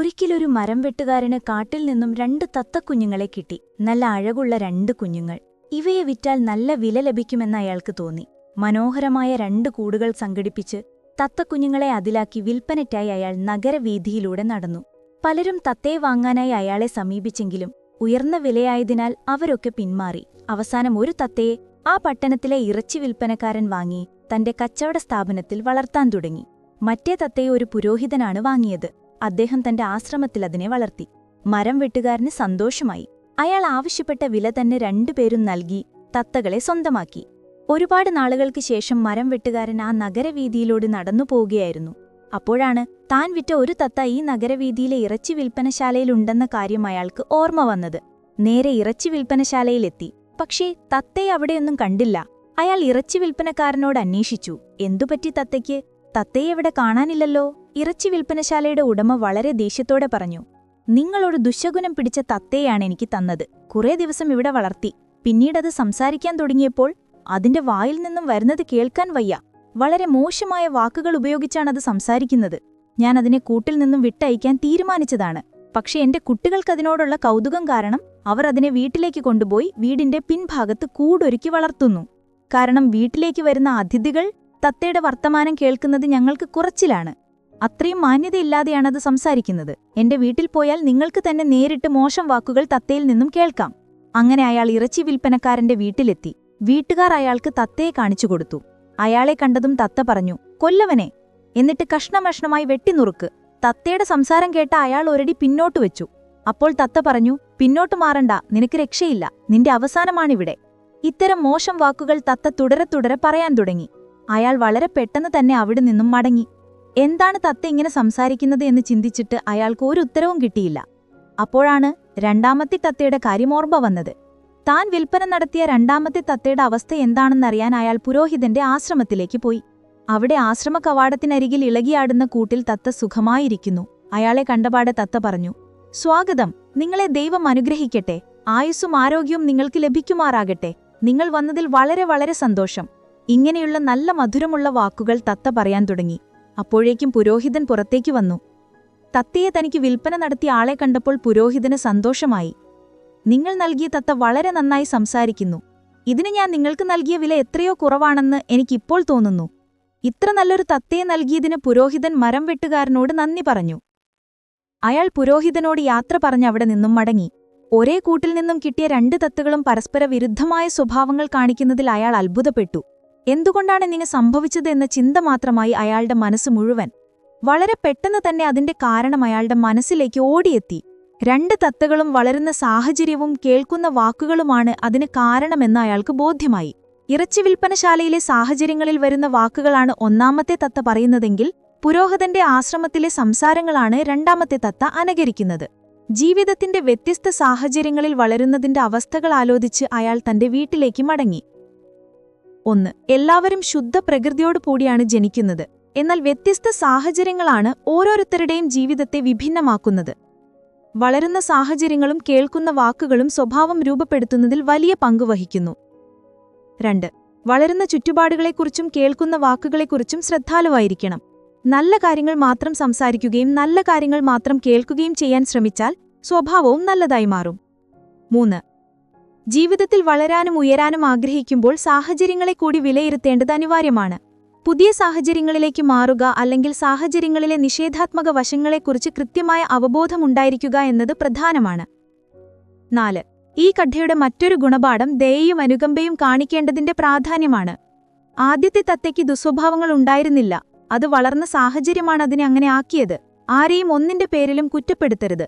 ഒരിക്കലൊരു മരം വെട്ടുകാരന് കാട്ടിൽ നിന്നും 2 തത്തക്കുഞ്ഞുങ്ങളെ കിട്ടി. നല്ല അഴകുള്ള 2 കുഞ്ഞുങ്ങൾ. ഇവയെ വിറ്റാൽ നല്ല വില ലഭിക്കുമെന്ന് അയാൾക്ക് തോന്നി. മനോഹരമായ 2 കൂടുകൾ സംഘടിപ്പിച്ച് തത്തക്കുഞ്ഞുങ്ങളെ അതിലാക്കി വിൽപ്പനയ്ക്കായി അയാൾ നഗരവീഥിയിലൂടെ നടന്നു. പലരും തത്തയെ വാങ്ങാനായി അയാളെ സമീപിച്ചെങ്കിലും ഉയർന്ന വിലയായതിനാൽ അവരൊക്കെ പിന്മാറി. അവസാനം ഒരു തത്തയെ ആ പട്ടണത്തിലെ ഇറച്ചി വിൽപ്പനക്കാരൻ വാങ്ങി തന്റെ കച്ചവട സ്ഥാപനത്തിൽ വളർത്താൻ തുടങ്ങി. മറ്റേ തത്തയെ ഒരു പുരോഹിതനാണ് വാങ്ങിയത്. അദ്ദേഹം തന്റെ ആശ്രമത്തിൽ അതിനെ വളർത്തി. മരം വെട്ടുകാരന് സന്തോഷമായി. അയാൾ ആവശ്യപ്പെട്ട വില തന്നെ 2 പേരും നൽകി തത്തകളെ സ്വന്തമാക്കി. ഒരുപാട് നാളുകൾക്ക് ശേഷം മരം വെട്ടുകാരൻ ആ നഗരവീഥിയിലൂടെ നടന്നു പോവുകയായിരുന്നു. അപ്പോഴാണ് താൻ വിറ്റ ഒരു തത്ത ഈ നഗരവീഥിയിലെ ഇറച്ചി വിൽപ്പനശാലയിലുണ്ടെന്ന കാര്യം അയാൾക്ക് ഓർമ്മ വന്നത്. നേരെ ഇറച്ചി വിൽപ്പനശാലയിലെത്തി. പക്ഷേ തത്തയെ അവിടെയൊന്നും കണ്ടില്ല. അയാൾ ഇറച്ചി വിൽപ്പനക്കാരനോട് അന്വേഷിച്ചു, എന്തുപറ്റി തത്തയ്ക്ക്? തത്തയെ എവിടെ കാണാനില്ലല്ലോ. ഇറച്ചി വിൽപ്പനശാലയുടെ ഉടമ വളരെ ദേഷ്യത്തോടെ പറഞ്ഞു, നിങ്ങളൊരു ദുശകുനം പിടിച്ച തത്തയാണ് എനിക്ക് തന്നത്. കുറേ ദിവസം ഇവിടെ വളർത്തി. പിന്നീടത് സംസാരിക്കാൻ തുടങ്ങിയപ്പോൾ അതിന്റെ വായിൽ നിന്നും വരുന്നത് കേൾക്കാൻ വയ്യ. വളരെ മോശമായ വാക്കുകൾ ഉപയോഗിച്ചാണത് സംസാരിക്കുന്നത്. ഞാൻ അതിനെ കൂട്ടിൽ നിന്നും വിട്ടയക്കാൻ തീരുമാനിച്ചതാണ്. പക്ഷെ എന്റെ കുട്ടികൾക്കതിനോടുള്ള കൗതുകം കാരണം അവർ അതിനെ വീട്ടിലേക്ക് കൊണ്ടുപോയി വീടിന്റെ പിൻഭാഗത്ത് കൂടൊരുക്കി വളർത്തുന്നു. കാരണം വീട്ടിലേക്ക് വരുന്ന അതിഥികൾ തത്തയുടെ വർത്തമാനം കേൾക്കുന്നത് ഞങ്ങൾക്ക് കുറച്ചിലാണ്. അത്രയും മാന്യതയില്ലാതെയാണത് സംസാരിക്കുന്നത്. എന്റെ വീട്ടിൽ പോയാൽ നിങ്ങൾക്ക് തന്നെ നേരിട്ട് മോശം വാക്കുകൾ തത്തയിൽ നിന്നും കേൾക്കാം. അങ്ങനെ അയാൾ ഇറച്ചി വിൽപ്പനക്കാരന്റെ വീട്ടിലെത്തി. വീട്ടുകാർ അയാൾക്ക് തത്തയെ കാണിച്ചു കൊടുത്തു. അയാളെ കണ്ടതും തത്ത പറഞ്ഞു, കൊല്ലവനെ, എന്നിട്ട് കഷ്ണമഷ്ണമായി വെട്ടിനുറുക്ക്. തത്തയുടെ സംസാരം കേട്ട അയാൾ ഒരടി പിന്നോട്ട് വെച്ചു. അപ്പോൾ തത്ത പറഞ്ഞു, പിന്നോട്ട് മാറണ്ട, നിനക്ക് രക്ഷയില്ല, നിന്റെ അവസാനമാണിവിടെ. ഇത്തരം മോശം വാക്കുകൾ തത്ത തുടരെ പറയാൻ തുടങ്ങി. അയാൾ വളരെ പെട്ടെന്ന് തന്നെ അവിടെ നിന്നും മടങ്ങി. എന്താണ് തത്ത ഇങ്ങനെ സംസാരിക്കുന്നത് എന്ന് ചിന്തിച്ചിട്ട് അയാൾക്ക് ഒരു ഉത്തരവും കിട്ടിയില്ല. അപ്പോഴാണ് 2ാമത്തെ തത്തയുടെ കാര്യം ഓർമ്മ വന്നത്. താൻ വിൽപ്പന നടത്തിയ 2ാമത്തെ തത്തയുടെ അവസ്ഥ എന്താണെന്നറിയാൻ അയാൾ പുരോഹിതന്റെ ആശ്രമത്തിലേക്ക് പോയി. അവിടെ ആശ്രമ കവാടത്തിനരികിൽ ഇളകിയാടുന്ന കൂട്ടിൽ തത്ത സുഖമായിരിക്കുന്നു. അയാളെ കണ്ടപാടെ തത്ത പറഞ്ഞു, സ്വാഗതം, നിങ്ങളെ ദൈവം അനുഗ്രഹിക്കട്ടെ. ആയുസ്സും ആരോഗ്യവും നിങ്ങൾക്ക് ലഭിക്കുമാറാകട്ടെ. നിങ്ങൾ വന്നതിൽ വളരെ സന്തോഷം. ഇങ്ങനെയുള്ള നല്ല മധുരമുള്ള വാക്കുകൾ തത്ത പറയാൻ തുടങ്ങി. അപ്പോഴേക്കും പുരോഹിതൻ പുറത്തേക്ക് വന്നു. തത്തയെ തനിക്ക് വിൽപ്പന നടത്തിയ ആളെ കണ്ടപ്പോൾ പുരോഹിതന് സന്തോഷമായി. നിങ്ങൾ നൽകിയ തത്ത വളരെ നന്നായി സംസാരിക്കുന്നു. ഇതിന് ഞാൻ നിങ്ങൾക്ക് നൽകിയ വില എത്രയോ കുറവാണെന്ന് എനിക്കിപ്പോൾ തോന്നുന്നു. ഇത്ര നല്ലൊരു തത്തയെ നൽകിയതിന് പുരോഹിതൻ മരം വെട്ടുകാരനോട് നന്ദി പറഞ്ഞു. അയാൾ പുരോഹിതനോട് യാത്ര പറഞ്ഞവിടെ നിന്നും മടങ്ങി. ഒരേ കൂട്ടിൽ നിന്നും കിട്ടിയ 2 തത്തകളും പരസ്പര വിരുദ്ധമായ സ്വഭാവങ്ങൾ കാണിക്കുന്നതിൽ അയാൾ അത്ഭുതപ്പെട്ടു. എന്തുകൊണ്ടാണ് ഇങ്ങനെ സംഭവിച്ചത് എന്ന ചിന്ത മാത്രമായി അയാളുടെ മനസ്സ് മുഴുവൻ. വളരെ പെട്ടെന്ന് തന്നെ അതിന്റെ കാരണം അയാളുടെ മനസ്സിലേക്ക് ഓടിയെത്തി. 2 തത്തകളും വളരുന്ന സാഹചര്യവും കേൾക്കുന്ന വാക്കുകളുമാണ് അതിന് കാരണമെന്ന് അയാൾക്ക് ബോധ്യമായി. ഇറച്ചി വിൽപ്പനശാലയിലെ സാഹചര്യങ്ങളിൽ വരുന്ന വാക്കുകളാണ് 1ാമത്തെ തത്ത പറയുന്നതെങ്കിൽ പുരോഹിതന്റെ ആശ്രമത്തിലെ സംസാരങ്ങളാണ് 2ാമത്തെ തത്ത അനുകരിക്കുന്നത്. ജീവിതത്തിന്റെ വ്യത്യസ്ത സാഹചര്യങ്ങളിൽ വളരുന്നതിന്റെ അവസ്ഥകൾ ആലോചിച്ച് അയാൾ തന്റെ വീട്ടിലേക്ക് മടങ്ങി. 1. എല്ലാവരും ശുദ്ധ പ്രകൃതിയോട് കൂടിയാണ് ജനിക്കുന്നത്. എന്നാൽ വ്യത്യസ്ത സാഹചര്യങ്ങളാണ് ഓരോരുത്തരുടെയും ജീവിതത്തെ വിഭിന്നമാക്കുന്നത്. വളരുന്ന സാഹചര്യങ്ങളും കേൾക്കുന്ന വാക്കുകളും സ്വഭാവം രൂപപ്പെടുത്തുന്നതിൽ വലിയ പങ്ക് വഹിക്കുന്നു. 2. വളരുന്ന ചുറ്റുപാടുകളെക്കുറിച്ചും കേൾക്കുന്ന വാക്കുകളെക്കുറിച്ചും ശ്രദ്ധാലുവായിരിക്കണം. നല്ല കാര്യങ്ങൾ മാത്രം സംസാരിക്കുകയും നല്ല കാര്യങ്ങൾ മാത്രം കേൾക്കുകയും ചെയ്യാൻ ശ്രമിച്ചാൽ സ്വഭാവവും നല്ലതായി മാറും. 3. ജീവിതത്തിൽ വളരാനും ഉയരാനും ആഗ്രഹിക്കുമ്പോൾ സാഹചര്യങ്ങളെ കൂടി വിലയിരുത്തേണ്ടത് അനിവാര്യമാണ്. പുതിയ സാഹചര്യങ്ങളിലേക്ക് മാറുക അല്ലെങ്കിൽ സാഹചര്യങ്ങളിലെ നിഷേധാത്മക വശങ്ങളെക്കുറിച്ച് കൃത്യമായ അവബോധമുണ്ടായിരിക്കുക എന്നത് പ്രധാനമാണ്. 4. ഈ കഥയുടെ മറ്റൊരു ഗുണപാഠം ദയയും അനുകമ്പയും കാണിക്കേണ്ടതിന്റെ പ്രാധാന്യമാണ്. ആദ്യത്തെ തത്തയ്ക്ക് ദുസ്വഭാവങ്ങൾ ഉണ്ടായിരുന്നില്ല. അത് വളർന്ന സാഹചര്യമാണ് അതിനെ അങ്ങനെ ആക്കിയത്. ആരെയും ഒന്നിന്റെ പേരിലും കുറ്റപ്പെടുത്തരുത്.